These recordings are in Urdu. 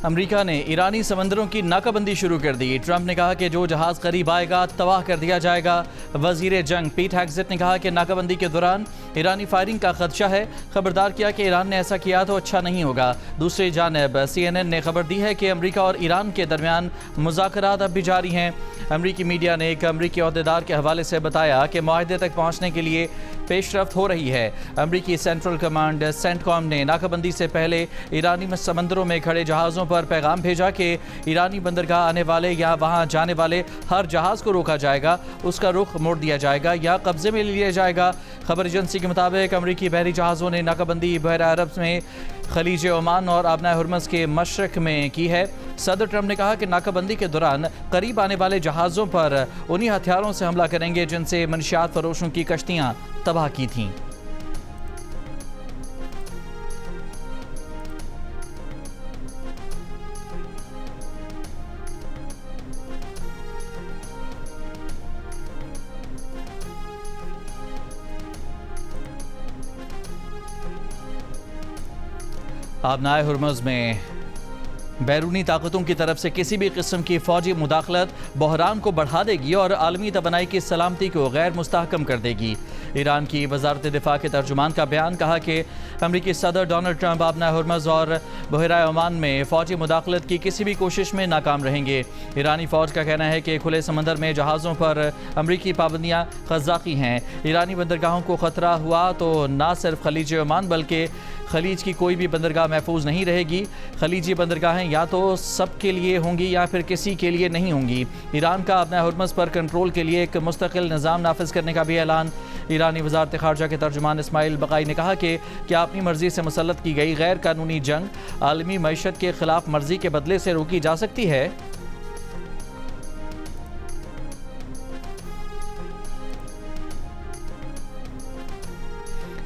امریکہ نے ایرانی سمندروں کی ناکہ بندی شروع کر دی۔ ٹرمپ نے کہا کہ جو جہاز قریب آئے گا تباہ کر دیا جائے گا۔ وزیر جنگ پیٹ ہیگزٹ نے کہا کہ ناکہ بندی کے دوران ایرانی فائرنگ کا خدشہ ہے، خبردار کیا کہ ایران نے ایسا کیا تو اچھا نہیں ہوگا۔ دوسری جانب CNN نے خبر دی ہے کہ امریکہ اور ایران کے درمیان مذاکرات اب بھی جاری ہیں۔ امریکی میڈیا نے ایک امریکی عہدیدار کے حوالے سے بتایا کہ معاہدے تک پہنچنے کے لیے پیش رفت ہو رہی ہے۔ امریکی سینٹرل کمانڈ سینٹ کام نے ناکہ بندی سے پہلے ایرانی سمندروں میں کھڑے جہازوں پر پیغام بھیجا کہ ایرانی بندرگاہ آنے والے یا وہاں جانے والے ہر جہاز کو روکا جائے گا، اس کا رخ موڑ دیا جائے گا یا قبضے میں لیا جائے گا۔ خبر ایجنسی کے مطابق امریکی بحری جہازوں نے ناکہ بندی بحیرہ عرب میں خلیج عمان اور آبنائے ہرمز کے مشرق میں کی ہے۔ صدر ٹرمپ نے کہا کہ ناکہ بندی کے دوران قریب آنے والے جہازوں پر انہی ہتھیاروں سے حملہ کریں گے جن سے منشیات فروشوں کی کشتیاں تباہ کی تھیں۔ آبنائے ہرمز میں بیرونی طاقتوں کی طرف سے کسی بھی قسم کی فوجی مداخلت بحران کو بڑھا دے گی اور عالمی توانائی کی سلامتی کو غیر مستحکم کر دے گی۔ ایران کی وزارت دفاع کے ترجمان کا بیان کہا کہ امریکی صدر ڈونلڈ ٹرمپ آبنائے ہرمز اور بحیرہ عمان میں فوجی مداخلت کی کسی بھی کوشش میں ناکام رہیں گے۔ ایرانی فوج کا کہنا ہے کہ کھلے سمندر میں جہازوں پر امریکی پابندیاں قذاقی ہیں۔ ایرانی بندرگاہوں کو خطرہ ہوا تو نہ صرف خلیج عمان بلکہ خلیج کی کوئی بھی بندرگاہ محفوظ نہیں رہے گی۔ خلیجی بندرگاہیں یا تو سب کے لیے ہوں گی یا پھر کسی کے لیے نہیں ہوں گی۔ ایران کا آبنائے ہرمز پر کنٹرول کے لیے ایک مستقل نظام نافذ کرنے کا بھی اعلان۔ ایرانی وزارت خارجہ کے ترجمان اسماعیل بقائی نے کہا کہ کیا اپنی مرضی سے مسلط کی گئی غیر قانونی جنگ عالمی معیشت کے خلاف مرضی کے بدلے سے روکی جا سکتی ہے؟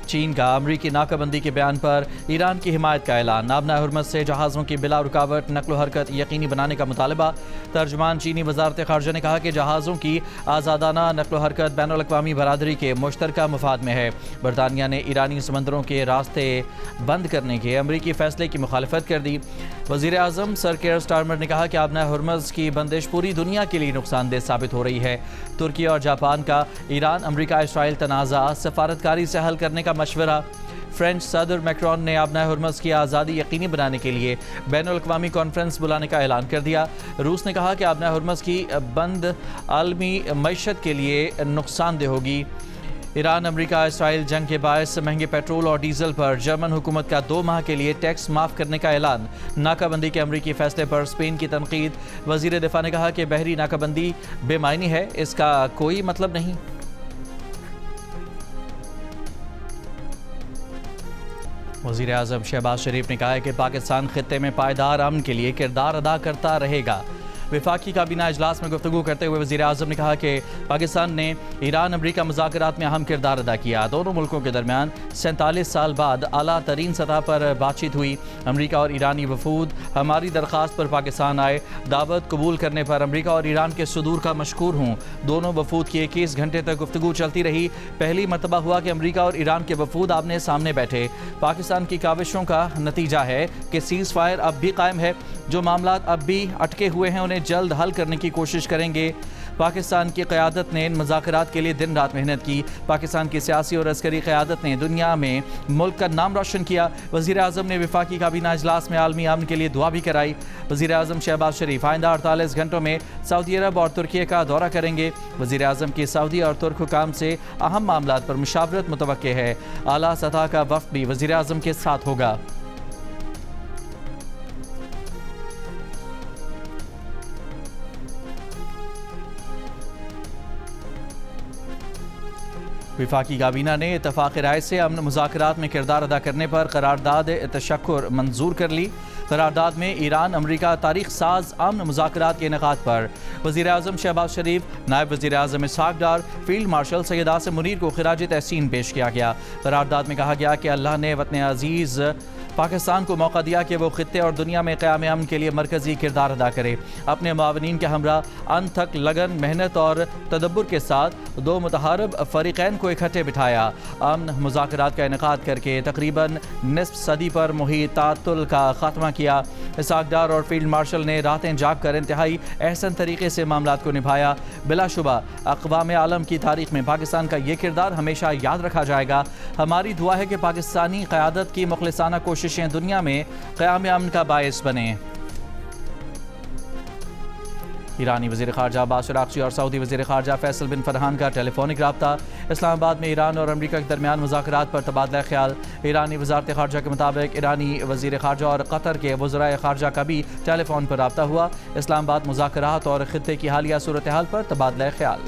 چین کا امریکی ناکہ بندی کے بیان پر ایران کی حمایت کا اعلان۔ آبنائے ہرمز سے جہازوں کی بلا رکاوٹ نقل و حرکت یقینی بنانے کا مطالبہ۔ ترجمان چینی وزارت خارجہ نے کہا کہ جہازوں کی آزادانہ نقل و حرکت بین الاقوامی برادری کے مشترکہ مفاد میں ہے۔ برطانیہ نے ایرانی سمندروں کے راستے بند کرنے کے امریکی فیصلے کی مخالفت کر دی۔ وزیر اعظم سر کیئر سٹارمر نے کہا کہ آبنائے ہرمز کی بندش پوری دنیا کے لیے نقصان دہ ثابت ہو رہی ہے۔ ترکی اور جاپان کا ایران امریکہ اسرائیل تنازع سفارتکاری سے حل کرنے کا مشورہ۔ فرینچ صدر میکرون نے آبنائے ہرمز کی آزادی یقینی بنانے کے لیے بین الاقوامی کانفرنس بلانے کا اعلان کر دیا۔ روس نے کہا کہ آبنائے ہرمز کی بند عالمی معیشت کے لیے نقصان دہ ہوگی۔ ایران امریکہ اسرائیل جنگ کے باعث مہنگے پیٹرول اور ڈیزل پر جرمن حکومت کا 2 ماہ کے لیے ٹیکس معاف کرنے کا اعلان۔ ناکہ بندی کے امریکی فیصلے پر اسپین کی تنقید۔ وزیر دفاع نے کہا کہ بحری ناکہ بندی بے معنی ہے، اس کا کوئی مطلب نہیں۔ وزیر اعظم شہباز شریف نے کہا ہے کہ پاکستان خطے میں پائیدار امن کے لیے کردار ادا کرتا رہے گا۔ وفاقی کابینہ اجلاس میں گفتگو کرتے ہوئے وزیر اعظم نے کہا کہ پاکستان نے ایران امریکہ مذاکرات میں اہم کردار ادا کیا۔ دونوں ملکوں کے درمیان 47 سال بعد اعلیٰ ترین سطح پر بات چیت ہوئی۔ امریکہ اور ایرانی وفود ہماری درخواست پر پاکستان آئے۔ دعوت قبول کرنے پر امریکہ اور ایران کے صدور کا مشکور ہوں۔ دونوں وفود کی 21 گھنٹے تک گفتگو چلتی رہی۔ پہلی مرتبہ ہوا کہ امریکہ اور ایران کے وفود آمنے سامنے بیٹھے۔ پاکستان کی کاوشوں کا نتیجہ ہے کہ سیز فائر اب بھی قائم ہے۔ جو معاملات اب بھی اٹکے ہوئے ہیں انہیں جلد حل کرنے کی کوشش کریں گے۔ پاکستان کی قیادت نے ان مذاکرات کے لیے دن رات محنت کی۔ پاکستان کی سیاسی اور عسکری قیادت نے دنیا میں ملک کا نام روشن کیا۔ وزیر اعظم نے وفاقی کابینہ اجلاس میں عالمی امن کے لیے دعا بھی کرائی۔ وزیر اعظم شہباز شریف آئندہ 48 گھنٹوں میں سعودی عرب اور ترکی کا دورہ کریں گے۔ وزیر اعظم کی سعودی اور ترک حکام سے اہم معاملات پر مشاورت متوقع ہے۔ اعلیٰ سطح کا وفد بھی وزیر اعظم کے ساتھ ہوگا۔ وفاقی کابینہ نے اتفاق رائے سے امن مذاکرات میں کردار ادا کرنے پر قرارداد تشکر منظور کر لی۔ قرارداد میں ایران امریکہ تاریخ ساز امن مذاکرات کے انعقاد پر وزیر اعظم شہباز شریف، نائب وزیر اعظم اسحاق ڈار، فیلڈ مارشل سید عاصم منیر کو خراج تحسین پیش کیا گیا۔ قرارداد میں کہا گیا کہ اللہ نے وطن عزیز پاکستان کو موقع دیا کہ وہ خطے اور دنیا میں قیام امن کے لیے مرکزی کردار ادا کرے۔ اپنے معاونین کے ہمراہ انتھک لگن، محنت اور تدبر کے ساتھ 2 متحارب فریقین کو اکٹھے بٹھایا۔ امن مذاکرات کا انعقاد کر کے تقریباً نصف صدی پر محیط تعطل کا خاتمہ کیا۔ اسحاق ڈار اور فیلڈ مارشل نے راتیں جاگ کر انتہائی احسن طریقے سے معاملات کو نبھایا۔ بلا شبہ اقوام عالم کی تاریخ میں پاکستان کا یہ کردار ہمیشہ یاد رکھا جائے گا۔ ہماری دعا ہے کہ پاکستانی قیادت کی مخلصانہ کوششیں دنیا میں قیام امن کا باعث بنیں۔ ایرانی وزیر خارجہ عباس عراقچی اور سعودی وزیر خارجہ فیصل بن فرحان کا ٹیلی فونک رابطہ۔ اسلام آباد میں ایران اور امریکہ کے درمیان مذاکرات پر تبادلہ خیال۔ ایرانی وزارت خارجہ کے مطابق ایرانی وزیر خارجہ اور قطر کے وزرائے خارجہ کا بھی ٹیلی فون پر رابطہ ہوا۔ اسلام آباد مذاکرات اور خطے کی حالیہ صورتحال پر تبادلہ خیال۔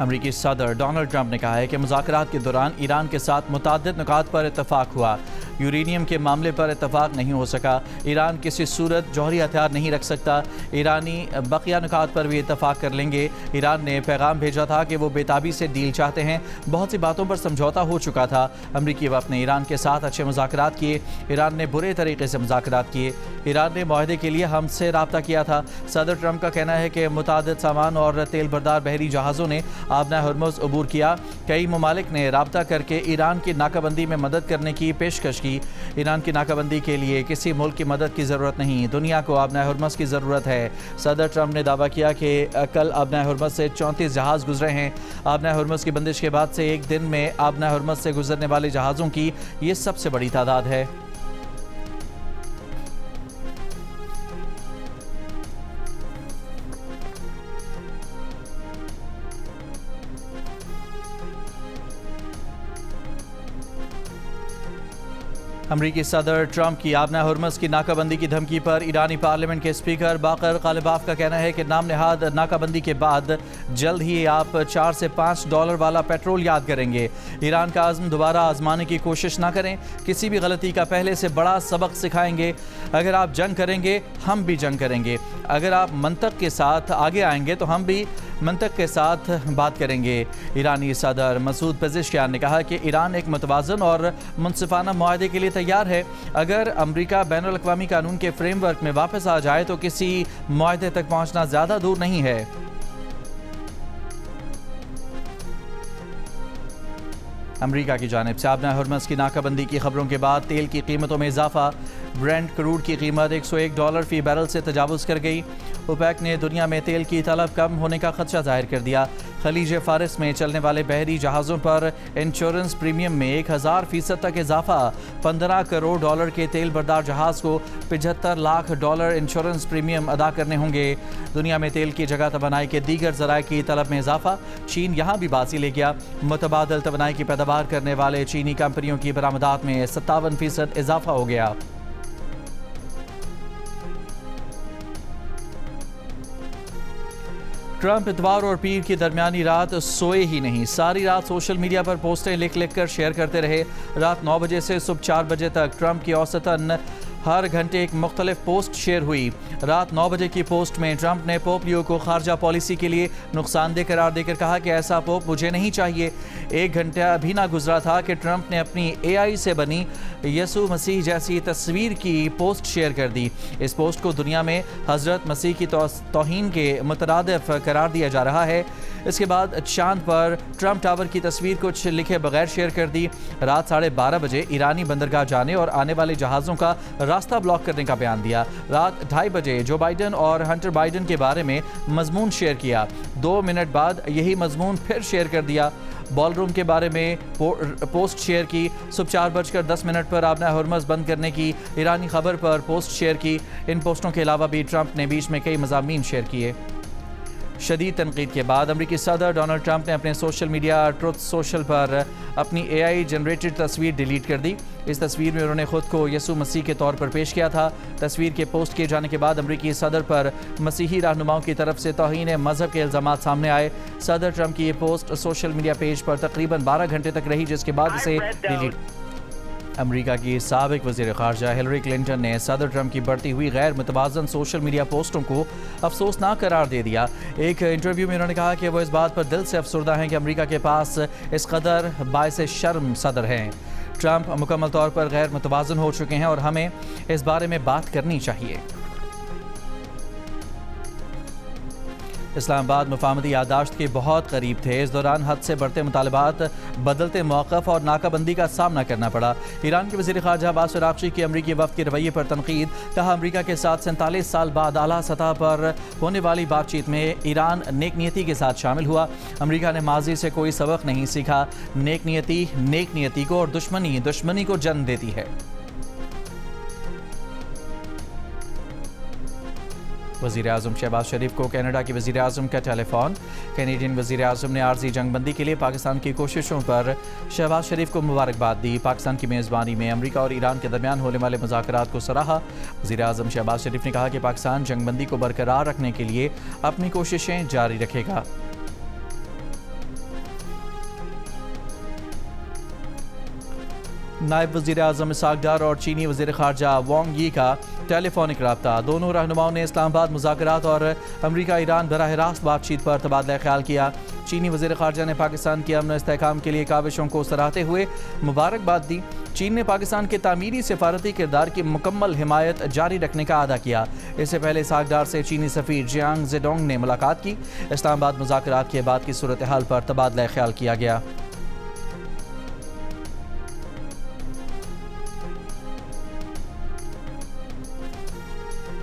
امریکی صدر ڈونلڈ ٹرمپ نے کہا ہے کہ مذاکرات کے دوران ایران کے ساتھ متعدد نکات پر اتفاق ہوا۔ یورینیم کے معاملے پر اتفاق نہیں ہو سکا۔ ایران کسی صورت جوہری ہتھیار نہیں رکھ سکتا۔ ایرانی بقیہ نکات پر بھی اتفاق کر لیں گے۔ ایران نے پیغام بھیجا تھا کہ وہ بے تابی سے ڈیل چاہتے ہیں۔ بہت سی باتوں پر سمجھوتا ہو چکا تھا۔ امریکی وفد نے ایران کے ساتھ اچھے مذاکرات کیے۔ ایران نے برے طریقے سے مذاکرات کیے۔ ایران نے معاہدے کے لیے ہم سے رابطہ کیا تھا۔ صدر ٹرمپ کا کہنا ہے کہ متعدد سامان اور تیل بردار بحری جہازوں نے آبنہ ہرمز عبور کیا۔ کئی ممالک نے رابطہ کر کے ایران کی ناکہ بندی میں مدد کرنے کی پیشکش کی۔ ایران کی ناکہ بندی کے لیے کسی ملک کی مدد کی ضرورت نہیں، دنیا کو آبنہ ہرمز کی ضرورت ہے۔ صدر ٹرمپ نے دعویٰ کیا کہ کل آبنہ ہرمز سے 34 جہاز گزرے ہیں۔ آبنہ ہرمز کی بندش کے بعد سے ایک دن میں آبنہ ہرمز سے گزرنے والے جہازوں کی یہ سب سے بڑی تعداد ہے۔ امریکی صدر ٹرمپ کی آبنہ ہرمز کی ناکہ بندی کی دھمکی پر ایرانی پارلیمنٹ کے اسپیکر باقر غالباف کا کہنا ہے کہ نام نہاد ناکہ بندی کے بعد جلد ہی آپ $4 سے $5 والا پیٹرول یاد کریں گے۔ ایران کا عزم دوبارہ آزمانے کی کوشش نہ کریں، کسی بھی غلطی کا پہلے سے بڑا سبق سکھائیں گے۔ اگر آپ جنگ کریں گے ہم بھی جنگ کریں گے، اگر آپ منطق کے ساتھ آگے آئیں گے تو ہم بھی منطق کے ساتھ بات کریں گے۔ ایرانی صدر مسعود پزشکیان نے کہا کہ ایران ایک متوازن اور منصفانہ معاہدے کے لیے تیار ہے۔ اگر امریکہ بین الاقوامی قانون کے فریم ورک میں واپس آ جائے تو کسی معاہدے تک پہنچنا زیادہ دور نہیں ہے۔ امریکہ کی جانب سے آبنہ ہرمز کی ناکہ بندی کی خبروں کے بعد تیل کی قیمتوں میں اضافہ۔ برینٹ کروڈ کی قیمت $101 فی بیرل سے تجاوز کر گئی۔ اوپیک نے دنیا میں تیل کی طلب کم ہونے کا خدشہ ظاہر کر دیا۔ خلیج فارس میں چلنے والے بحری جہازوں پر انشورنس پریمیم میں 1000% تک اضافہ۔ $15 کروڑ کے تیل بردار جہاز کو $75 لاکھ انشورنس پریمیم ادا کرنے ہوں گے۔ دنیا میں تیل کی جگہ توانائی کے دیگر ذرائع کی طلب میں اضافہ۔ چین یہاں بھی بازی لے گیا۔ متبادل توانائی کی پیداوار کرنے والے چینی کمپنیوں کی برآمدات میں 57% اضافہ ہو گیا۔ ٹرمپ اتوار اور پیر کی درمیانی رات سوئے ہی نہیں، ساری رات سوشل میڈیا پر پوسٹیں لکھ کر شیئر کرتے رہے۔ رات 9 بجے سے صبح 4 بجے تک ٹرمپ کی اوسطاً ہر گھنٹے ایک مختلف پوسٹ شیئر ہوئی۔ رات 9 بجے کی پوسٹ میں ٹرمپ نے پوپ لیو کو خارجہ پالیسی کے لیے نقصان دہ قرار دے کر کہا کہ ایسا پوپ مجھے نہیں چاہیے۔ 1 گھنٹہ بھی نہ گزرا تھا کہ ٹرمپ نے اپنی AI سے بنی یسوع مسیح جیسی تصویر کی پوسٹ شیئر کر دی۔ اس پوسٹ کو دنیا میں حضرت مسیح کی توہین کے مترادف قرار دیا جا رہا ہے۔ اس کے بعد چاند پر ٹرمپ ٹاور کی تصویر کچھ لکھے بغیر شیئر کر دی۔ رات 12:30 بجے ایرانی بندرگاہ جانے اور آنے والے جہازوں کا راستہ بلاک کرنے کا بیان دیا۔ رات 2:30 بجے جو بائیڈن اور ہنٹر بائیڈن کے بارے میں مضمون شیئر کیا۔ 2 منٹ بعد یہی مضمون پھر شیئر کر دیا۔ بال روم کے بارے میں پوسٹ شیئر کی۔ صبح 4:10 پر آبنہ ہرمز بند کرنے کی ایرانی خبر پر پوسٹ شیئر کی۔ ان پوسٹوں کے علاوہ بھی ٹرمپ نے بیچ میں کئی مضامین شیئر کیے۔ شدید تنقید کے بعد امریکی صدر ڈونلڈ ٹرمپ نے اپنے سوشل میڈیا ٹروتھ سوشل پر اپنی AI جنریٹڈ تصویر ڈیلیٹ کر دی۔ اس تصویر میں انہوں نے خود کو یسوع مسیح کے طور پر پیش کیا تھا۔ تصویر کے پوسٹ کیے جانے کے بعد امریکی صدر پر مسیحی رہنماؤں کی طرف سے توہین مذہب کے الزامات سامنے آئے۔ صدر ٹرمپ کی یہ پوسٹ سوشل میڈیا پیج پر تقریباً 12 گھنٹے تک رہی، جس کے بعد اسے ڈیلیٹ۔ امریکہ کی سابق وزیر خارجہ ہلری کلنٹن نے صدر ٹرمپ کی بڑھتی ہوئی غیر متوازن سوشل میڈیا پوسٹوں کو افسوسناک قرار دے دیا۔ ایک انٹرویو میں انہوں نے کہا کہ وہ اس بات پر دل سے افسردہ ہیں کہ امریکہ کے پاس اس قدر باعث شرم صدر ہیں۔ ٹرمپ مکمل طور پر غیر متوازن ہو چکے ہیں اور ہمیں اس بارے میں بات کرنی چاہیے۔ اسلام آباد مفاہمتی یادداشت کے بہت قریب تھے. اس دوران حد سے بڑھتے مطالبات، بدلتے موقف اور ناکہ بندی کا سامنا کرنا پڑا. ایران کے وزیر خارجہ عباس عراقچی کی امریکی وفد کے رویے پر تنقید. کہا امریکہ کے ساتھ 47 سال بعد اعلیٰ سطح پر ہونے والی بات چیت میں ایران نیک نیتی کے ساتھ شامل ہوا. امریکہ نے ماضی سے کوئی سبق نہیں سیکھا. نیک نیتی کو اور دشمنی کو جنم دیتی ہے. وزیر اعظم شہباز شریف کو کینیڈا کے وزیر اعظم کا ٹیلی فون. کینیڈین وزیر اعظم نے عارضی جنگ بندی کے لیے پاکستان کی کوششوں پر شہباز شریف کو مبارکباد دی. پاکستان کی میزبانی میں امریکہ اور ایران کے درمیان ہونے والے مذاکرات کو سراہا. وزیر اعظم شہباز شریف نے کہا کہ پاکستان جنگ بندی کو برقرار رکھنے کے لیے اپنی کوششیں جاری رکھے گا. نائب وزیر اعظم اسحاق ڈار اور چینی وزیر خارجہ وانگ یی کا ٹیلی فونک رابطہ. دونوں رہنماؤں نے اسلام آباد مذاکرات اور امریکہ ایران براہ راست بات چیت پر تبادلہ خیال کیا. چینی وزیر خارجہ نے پاکستان کی امن و استحکام کے لیے کاوشوں کو سراہتے ہوئے مبارکباد دی. چین نے پاکستان کے تعمیری سفارتی کردار کی مکمل حمایت جاری رکھنے کا اعادہ کیا. اس سے پہلے اسحاق ڈار سے چینی سفیر جیانگ زیڈونگ نے ملاقات کی. اسلام آباد مذاکرات کے بعد کی صورتحال پر تبادلہ خیال کیا گیا.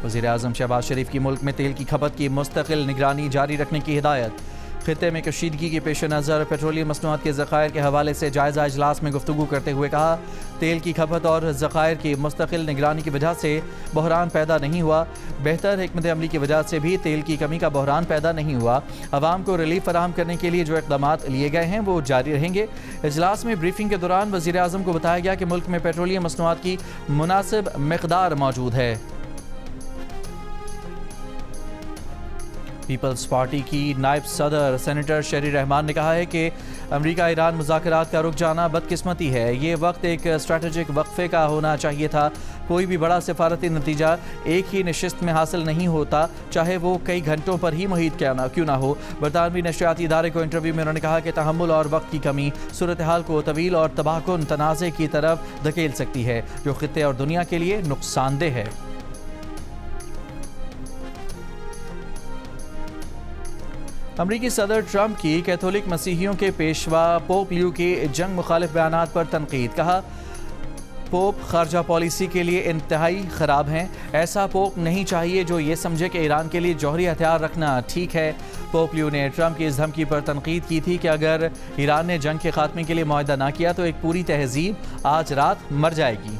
وزیر اعظم شہباز شریف کی ملک میں تیل کی کھپت کی مستقل نگرانی جاری رکھنے کی ہدایت. خطے میں کشیدگی کے پیش نظر پیٹرولیم مصنوعات کے ذخائر کے حوالے سے جائزہ اجلاس میں گفتگو کرتے ہوئے کہا تیل کی کھپت اور ذخائر کی مستقل نگرانی کی وجہ سے بحران پیدا نہیں ہوا. بہتر حکمت عملی کی وجہ سے بھی تیل کی کمی کا بحران پیدا نہیں ہوا. عوام کو ریلیف فراہم کرنے کے لیے جو اقدامات لیے گئے ہیں وہ جاری رہیں گے. اجلاس میں بریفنگ کے دوران وزیر اعظم کو بتایا گیا کہ ملک میں پیٹرولیم مصنوعات کی مناسب مقدار موجود ہے. پیپلز پارٹی کی نائب صدر سینیٹر شہری رحمان نے کہا ہے کہ امریکہ ایران مذاکرات کا رک جانا بدقسمتی ہے. یہ وقت ایک اسٹریٹجک وقفے کا ہونا چاہیے تھا. کوئی بھی بڑا سفارتی نتیجہ ایک ہی نشست میں حاصل نہیں ہوتا، چاہے وہ کئی گھنٹوں پر ہی محیط کیوں نہ ہو. برطانوی نشریاتی ادارے کو انٹرویو میں انہوں نے کہا کہ تحمل اور وقت کی کمی صورتحال کو طویل اور تباہ کن تنازع کی طرف دھکیل سکتی ہے جو خطے اور دنیا کے لیے نقصان دہ ہے. امریکی صدر ٹرمپ کی کیتھولک مسیحیوں کے پیشوا پوپ لیو کے جنگ مخالف بیانات پر تنقید. کہا پوپ خارجہ پالیسی کے لیے انتہائی خراب ہیں. ایسا پوپ نہیں چاہیے جو یہ سمجھے کہ ایران کے لیے جوہری ہتھیار رکھنا ٹھیک ہے. پوپ لیو نے ٹرمپ کی اس دھمکی پر تنقید کی تھی کہ اگر ایران نے جنگ کے خاتمے کے لیے معاہدہ نہ کیا تو ایک پوری تہذیب آج رات مر جائے گی.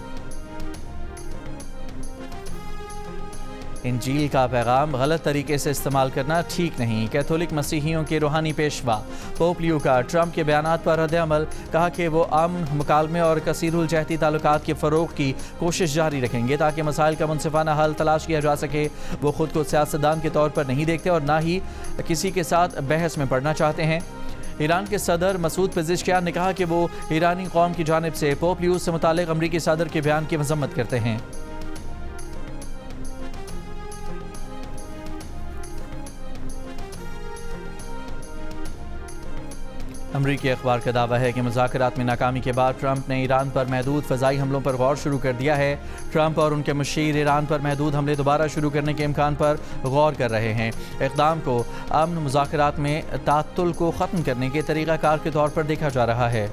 انجیل کا پیغام غلط طریقے سے استعمال کرنا ٹھیک نہیں. کیتھولک مسیحیوں کے روحانی پیشوا پوپ لیو کا ٹرمپ کے بیانات پر رد عمل. کہا کہ وہ امن، مکالمے اور کثیر الجہتی تعلقات کے فروغ کی کوشش جاری رکھیں گے تاکہ مسائل کا منصفانہ حل تلاش کیا جا سکے. وہ خود کو سیاستدان کے طور پر نہیں دیکھتے اور نہ ہی کسی کے ساتھ بحث میں پڑنا چاہتے ہیں. ایران کے صدر مسعود پزشکیان نے کہا کہ وہ ایرانی قوم کی جانب سے پوپ لیو سے متعلق امریکی صدر کے بیان کی مذمت کرتے ہیں. امریکی اخبار کا دعویٰ ہے کہ مذاکرات میں ناکامی کے بعد ٹرمپ نے ایران پر محدود فضائی حملوں پر غور شروع کر دیا ہے. ٹرمپ اور ان کے مشیر ایران پر محدود حملے دوبارہ شروع کرنے کے امکان پر غور کر رہے ہیں. اقدام کو امن مذاکرات میں تعطل کو ختم کرنے کے طریقہ کار کے طور پر دیکھا جا رہا ہے.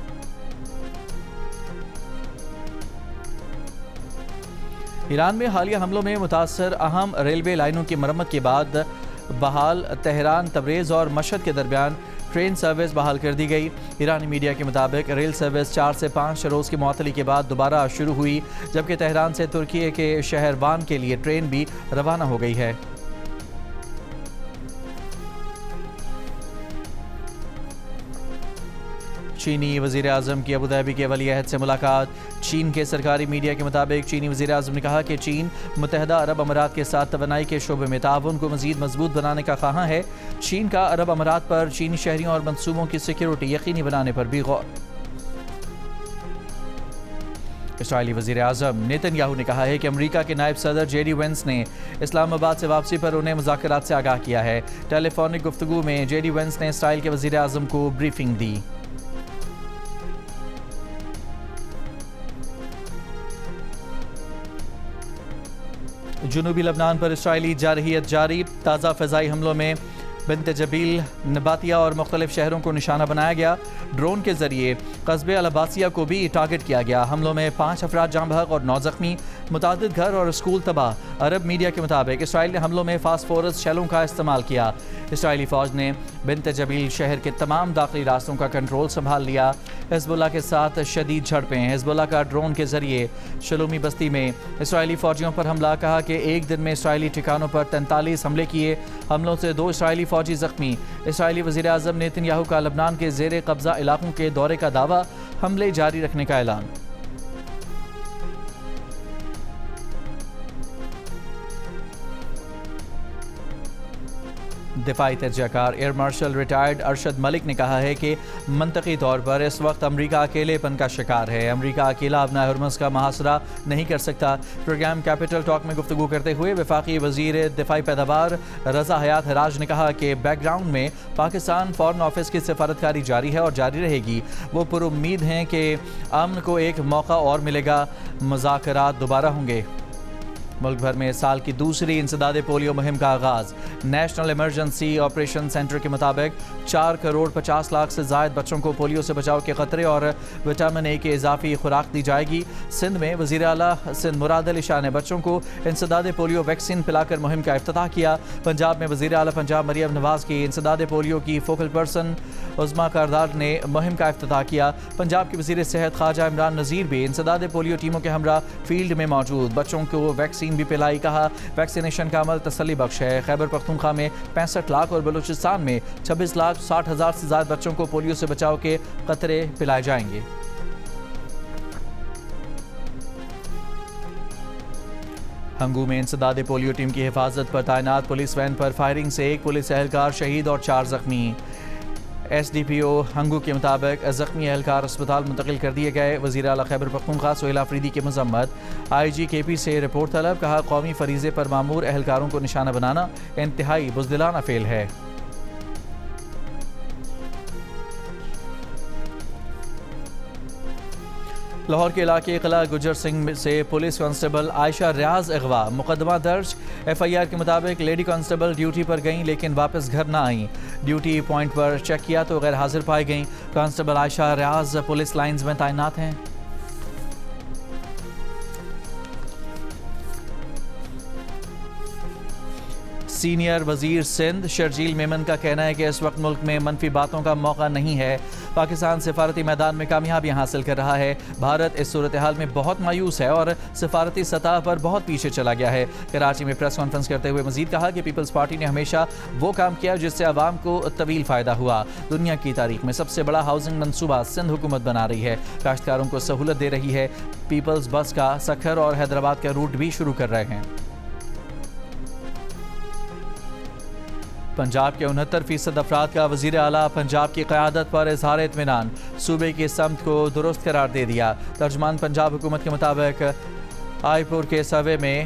ایران میں حالیہ حملوں میں متاثر اہم ریلوے لائنوں کی مرمت کے بعد بحال تہران، تبریز اور مشہد کے درمیان ٹرین سروس بحال کر دی گئی. ایرانی میڈیا کے مطابق ریل سروس 4 سے 5 روز کی معطلی کے بعد دوبارہ شروع ہوئی، جبکہ تہران سے ترکی کے شہر وان کے لیے ٹرین بھی روانہ ہو گئی ہے. چینی وزیر اعظم کی ابوظہبی کے ولی عہد سے ملاقات. چین کے سرکاری میڈیا کے مطابق چینی وزیر اعظم نے کہا کہ چین متحدہ عرب امارات کے ساتھ توانائی کے شعبے میں تعاون کو مزید مضبوط بنانے کا خواہاں ہے. چین کا عرب امارات پر چینی شہریوں اور منصوبوں کی سیکیورٹی یقینی بنانے پر بھی غور. اسرائیلی وزیر اعظم نیتن یاہو نے کہا ہے کہ امریکہ کے نائب صدر جے ڈی وینس نے اسلام آباد سے واپسی پر انہیں مذاکرات سے آگاہ کیا ہے. ٹیلی فونک گفتگو میں جے ڈی وینس نے اسرائیل کے وزیر اعظم کو بریفنگ دی. جنوبی لبنان پر اسرائیلی جارحیت جاری. تازہ فضائی حملوں میں بنت جبیل نباتیہ اور مختلف شہروں کو نشانہ بنایا گیا۔ ڈرون کے ذریعے قصبے العباسیہ کو بھی ٹارگٹ کیا گیا۔ حملوں میں 5 افراد جاں بحق اور 9 زخمی، متعدد گھر اور اسکول تباہ۔ عرب میڈیا کے مطابق اسرائیل نے حملوں میں فاسفورس شیلوں کا استعمال کیا۔ اسرائیلی فوج نے بنت جبیل شہر کے تمام داخلی راستوں کا کنٹرول سنبھال لیا۔ حزب اللہ کے ساتھ شدید جھڑپیں۔ حزب اللہ کا ڈرون کے ذریعے شلومی بستی میں اسرائیلی فوجیوں پر حملہ، کہا کہ ایک دن میں اسرائیلی ٹھکانوں پر 43 حملے کیے۔ حملوں سے 2 اسرائیلی فوجی زخمی۔ اسرائیلی وزیر اعظم نیتن یاہو کا لبنان کے زیر قبضہ علاقوں کے دورے کا دعویٰ، حملے جاری رکھنے کا اعلان۔ دفاعی تجزیہ کار air marshal retired Arshad Malik نے کہا ہے کہ منطقی طور پر اس وقت امریکہ اکیلے پن کا شکار ہے۔ امریکہ اکیلا ابنائے ہرمز کا محاصرہ نہیں کر سکتا۔ پروگرام کیپٹل ٹاک میں گفتگو کرتے ہوئے وفاقی وزیر دفاعی پیداوار رضا حیات حراج نے کہا کہ بیک گراؤنڈ میں پاکستان فارن آفس کی سفارتکاری جاری ہے اور جاری رہے گی۔ وہ پر امید ہیں کہ امن کو ایک موقع اور ملے گا، مذاکرات دوبارہ ہوں گے۔ ملک بھر میں سال کی دوسری انسداد پولیو مہم کا آغاز۔ نیشنل ایمرجنسی آپریشن سینٹر کے مطابق 4 کروڑ 50 لاکھ سے زائد بچوں کو پولیو سے بچاؤ کے خطرے اور وٹامن اے کی اضافی خوراک دی جائے گی۔ سندھ میں وزیر اعلیٰ سندھ مراد علی شاہ نے بچوں کو انسداد پولیو ویکسین پلا کر مہم کا افتتاح کیا۔ پنجاب میں وزیر اعلیٰ پنجاب مریم نواز کی انسداد پولیو کی فوکل پرسن عظما کردار نے مہم کا افتتاح کیا۔ پنجاب کے وزیر صحت خواجہ عمران نذیر بھی انسداد پولیو ٹیموں کے ہمراہ فیلڈ میں موجود۔ بچوں کو ویکسین بھی پلائی، کہا ویکسینیشن کا عمل تسلی بخش ہے۔ خیبر پختونخوا میں 65 لاکھ اور بلوچستان میں 26 لاکھ 60 ہزار سے زائد بچوں کو پولیو سے بچاؤ کے قطرے پلائے جائیں گے۔ ہنگو میں انسداد پولیو ٹیم کی حفاظت پر تعینات پولیس وین پر فائرنگ سے 1 پولیس اہلکار شہید اور 4 زخمی۔ ایس ڈی پی او ہنگو کے مطابق زخمی اہلکار اسپتال منتقل کر دیے گئے۔ وزیر اعلیٰ خیبر پختونخوا سہیل آفریدی کی مذمت، آئی جی کے پی سے رپورٹ طلب، کہا قومی فریضے پر مامور اہلکاروں کو نشانہ بنانا انتہائی بزدلانہ فعل ہے۔ لاہور کے علاقے قلعہ گجر سنگھ سے پولیس کانسٹیبل عائشہ ریاض اغوا، مقدمہ درج۔ ایف آئی آر کے مطابق لیڈی کانسٹیبل ڈیوٹی پر گئیں لیکن واپس گھر نہ آئیں۔ ڈیوٹی پوائنٹ پر چیک کیا تو غیر حاضر پائی گئیں۔ کانسٹیبل عائشہ ریاض پولیس لائنز میں تعینات ہیں۔ سینئر وزیر سندھ شرجیل میمن کا کہنا ہے کہ اس وقت ملک میں منفی باتوں کا موقع نہیں ہے۔ پاکستان سفارتی میدان میں کامیابیاں حاصل کر رہا ہے۔ بھارت اس صورتحال میں بہت مایوس ہے اور سفارتی سطح پر بہت پیچھے چلا گیا ہے۔ کراچی میں پریس کانفرنس کرتے ہوئے مزید کہا کہ پیپلز پارٹی نے ہمیشہ وہ کام کیا جس سے عوام کو طویل فائدہ ہوا۔ دنیا کی تاریخ میں سب سے بڑا ہاؤسنگ منصوبہ سندھ حکومت بنا رہی ہے، کاشتکاروں کو سہولت دے رہی ہے۔ پیپلز بس کا سکھر اور حیدرآباد کا روٹ بھی شروع کر رہے ہیں۔ پنجاب کے 69% افراد کا وزیر اعلیٰ پنجاب کی قیادت پر اظہار اطمینان، صوبے کی سمت کو درست قرار دے دیا۔ ترجمان پنجاب حکومت کے مطابق آئی پور کے سروے میں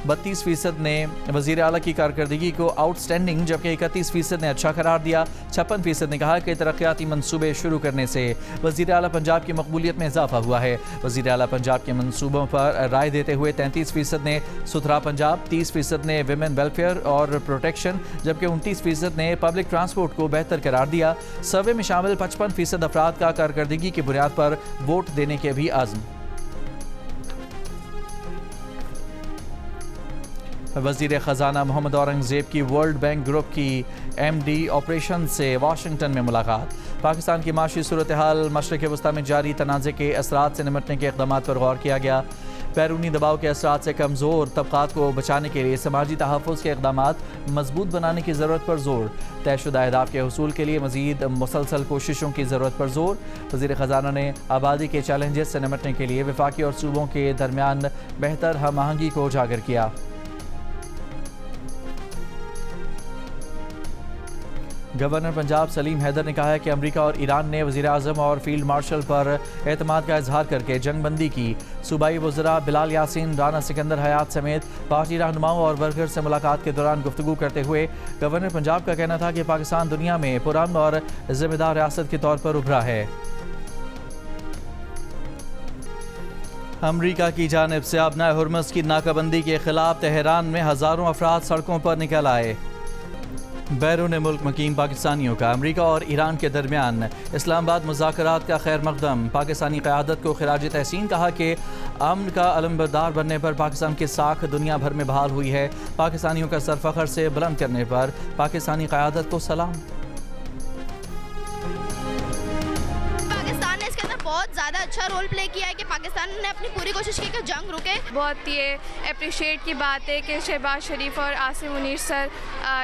32% نے وزیر اعلیٰ کی کارکردگی کو آؤٹ سٹینڈنگ جبکہ 31% نے اچھا قرار دیا۔ 56% نے کہا کہ ترقیاتی منصوبے شروع کرنے سے وزیر اعلیٰ پنجاب کی مقبولیت میں اضافہ ہوا ہے۔ وزیر اعلیٰ پنجاب کے منصوبوں پر رائے دیتے ہوئے 33% نے ستھرا پنجاب، 30% نے ویمن ویلفیئر اور پروٹیکشن جبکہ 29% نے پبلک ٹرانسپورٹ کو بہتر قرار دیا۔ سروے میں شامل 55% افراد کا کارکردگی کی بنیاد پر ووٹ دینے کے بھی عزم۔ وزیر خزانہ محمد اورنگزیب کی ورلڈ بینک گروپ کی ایم ڈی آپریشن سے واشنگٹن میں ملاقات۔ پاکستان کی معاشی صورتحال، مشرق وسطیٰ میں جاری تنازع کے اثرات سے نمٹنے کے اقدامات پر غور کیا گیا۔ بیرونی دباؤ کے اثرات سے کمزور طبقات کو بچانے کے لیے سماجی تحفظ کے اقدامات مضبوط بنانے کی ضرورت پر زور۔ طے شدہ اہداف کے حصول کے لیے مزید مسلسل کوششوں کی ضرورت پر زور۔ وزیر خزانہ نے آبادی کے چیلنجز سے نمٹنے کے لیے وفاقی اور صوبوں کے درمیان بہتر ہم آہنگی کو اجاگر کیا۔ گورنر پنجاب سلیم حیدر نے کہا ہے کہ امریکہ اور ایران نے وزیر اعظم اور فیلڈ مارشل پر اعتماد کا اظہار کر کے جنگ بندی کی۔ صوبائی وزراء بلال یاسین، رانا سکندر حیات سمیت پارٹی رہنماؤں اور ورکر سے ملاقات کے دوران گفتگو کرتے ہوئے گورنر پنجاب کا کہنا تھا کہ پاکستان دنیا میں پرامن اور ذمہ دار ریاست کے طور پر ابھرا ہے۔ امریکہ کی جانب سے ابنائے ہرمز کی ناکہ بندی کے خلاف تہران میں ہزاروں افراد سڑکوں پر نکل آئے۔ بیرون ملک مقیم پاکستانیوں کا امریکہ اور ایران کے درمیان اسلام آباد مذاکرات کا خیر مقدم، پاکستانی قیادت کو خراج تحسین، کہا کہ امن کا علمبردار بننے پر پاکستان کی ساکھ دنیا بھر میں بحال ہوئی ہے، پاکستانیوں کا سر فخر سے بلند کرنے پر پاکستانی قیادت کو سلام۔ پاکستان نے اس کے اندر بہت زیادہ اچھا رول پلے کیا ہے کہ پاکستان نے اپنی پوری کوشش کی کہ جنگ رکے۔ بہت یہ اپریشیٹ کی بات ہے کہ شہباز شریف اور عاصم منیر سر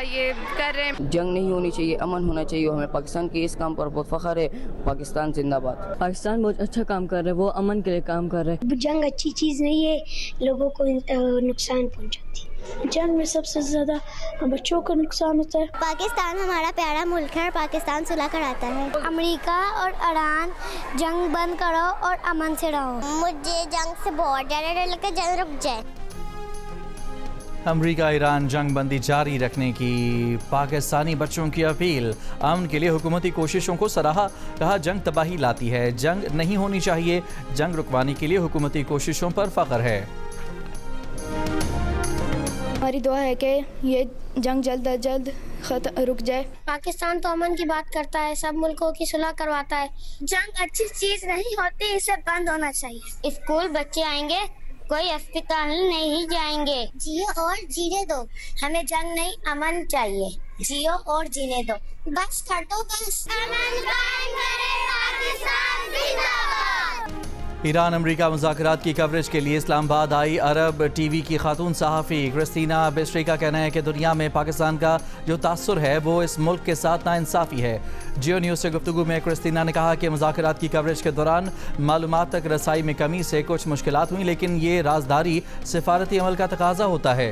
یہ کر رہے ہیں۔ جنگ نہیں ہونی چاہیے، امن ہونا چاہیے، ہمیں پاکستان کے اس کام پر بہت فخر ہے۔ پاکستان زندہ باد۔ پاکستان بہت اچھا کام کر رہے ہیں، وہ امن کے لیے کام کر رہے ہیں۔ جنگ اچھی چیز نہیں ہے، لوگوں کو نقصان پہنچاتی ہے۔ جنگ میں سب سے زیادہ بچوں کو نقصان ہوتا ہے۔ پاکستان ہمارا پیارا ملک ہے اور پاکستان صلح کراتا ہے۔ امریکہ اور ایران جنگ بند کرو اور امن سے رہو۔ مجھے جنگ سے بہت ڈر لگتا ہے، جنگ رک جائے۔ امریکہ ایران جنگ بندی جاری رکھنے کی پاکستانی بچوں کی اپیل، امن کے لیے حکومتی کوششوں کو سراہا، کہا جنگ تباہی لاتی ہے، جنگ نہیں ہونی چاہیے، جنگ رکوانے کے لیے حکومتی کوششوں پر فخر ہے۔ ہماری دعا ہے کہ یہ جنگ جلد از جلد رک جائے۔ پاکستان تو امن کی بات کرتا ہے، سب ملکوں کی صلح کرواتا ہے۔ جنگ اچھی چیز نہیں ہوتی، اسے بند ہونا چاہیے۔ اسکول بچے آئیں گے، کوئی اسپتال نہیں جائیں گے۔ جیو اور جینے دو، ہمیں جنگ نہیں امن چاہیے۔ جیو اور جینے دو، بس کر دو بس۔ امن قائم کرے پاکستان زندہ باد۔ ایران امریکہ مذاکرات کی کوریج کے لیے اسلام آباد آئی عرب ٹی وی کی خاتون صحافی کرسٹینا بیسٹری کا کہنا ہے کہ دنیا میں پاکستان کا جو تاثر ہے وہ اس ملک کے ساتھ ناانصافی ہے۔ جیو نیوز سے گفتگو میں کرسٹینا نے کہا کہ مذاکرات کی کوریج کے دوران معلومات تک رسائی میں کمی سے کچھ مشکلات ہوئیں، لیکن یہ رازداری سفارتی عمل کا تقاضا ہوتا ہے۔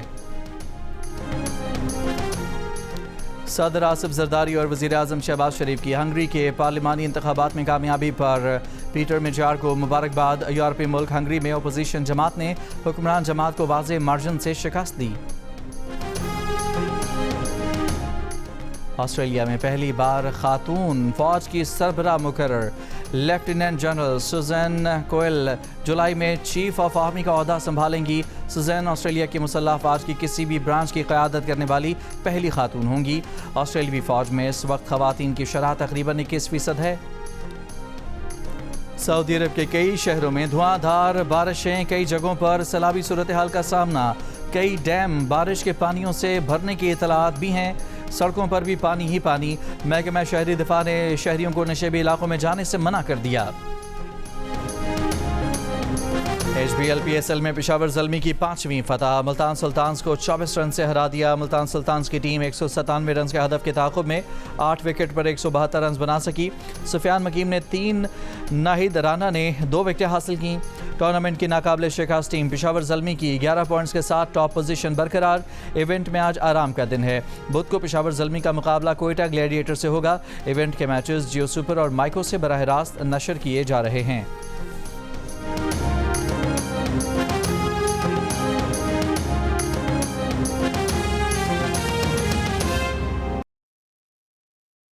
صدر آصف زرداری اور وزیر اعظم شہباز شریف کی ہنگری کے پارلیمانی انتخابات میں کامیابی پر پیٹر میجار کو مبارکباد۔ یورپی ملک ہنگری میں اپوزیشن جماعت نے حکمران جماعت کو واضح مارجن سے شکست دی۔ آسٹریلیا میں پہلی بار خاتون فوج کی سربراہ مقرر، لیفٹیننٹ جنرل سوزین کوئل جولائی میں چیف آف آرمی کا عہدہ سنبھالیں گی۔ سوزین آسٹریلیا کی مسلح افواج کی کسی بھی برانچ کی قیادت کرنے والی پہلی خاتون ہوں گی۔ آسٹریلوی فوج میں اس وقت خواتین کی شرح تقریباً 21% ہے۔ سعودی عرب کے کئی شہروں میں دھواں دھار بارشیں، کئی جگہوں پر سیلابی صورتحال کا سامنا، کئی ڈیم بارش کے پانیوں سے بھرنے کی اطلاعات بھی ہیں، سڑکوں پر بھی پانی ہی پانی۔ محکمہ شہری دفاع نے شہریوں کو نشیبی علاقوں میں جانے سے منع کر دیا۔ HBL-PSL میں پشاور زلمی کی 5ویں فتح، ملتان سلطانز کو 24 رن سے ہرا دیا۔ ملتان سلطانز کی ٹیم 197 رنز کے ہدف کے تعاقب میں 8 وکٹ پر 172 رنز بنا سکی۔ سفیان مکیم نے 3، ناہید رانا نے 2 وکٹیں حاصل کیں۔ ٹورنامنٹ کی ناقابل شکست ٹیم پشاور زلمی کی 11 پوائنٹس کے ساتھ ٹاپ پوزیشن برقرار۔ ایونٹ میں آج آرام کا دن ہے، بدھ کو پشاور زلمی کا مقابلہ کوئٹہ گلیڈیٹر سے ہوگا۔ ایونٹ کے میچز جیو سپر اور مائکو سے براہ راست نشر کیے جا رہے ہیں۔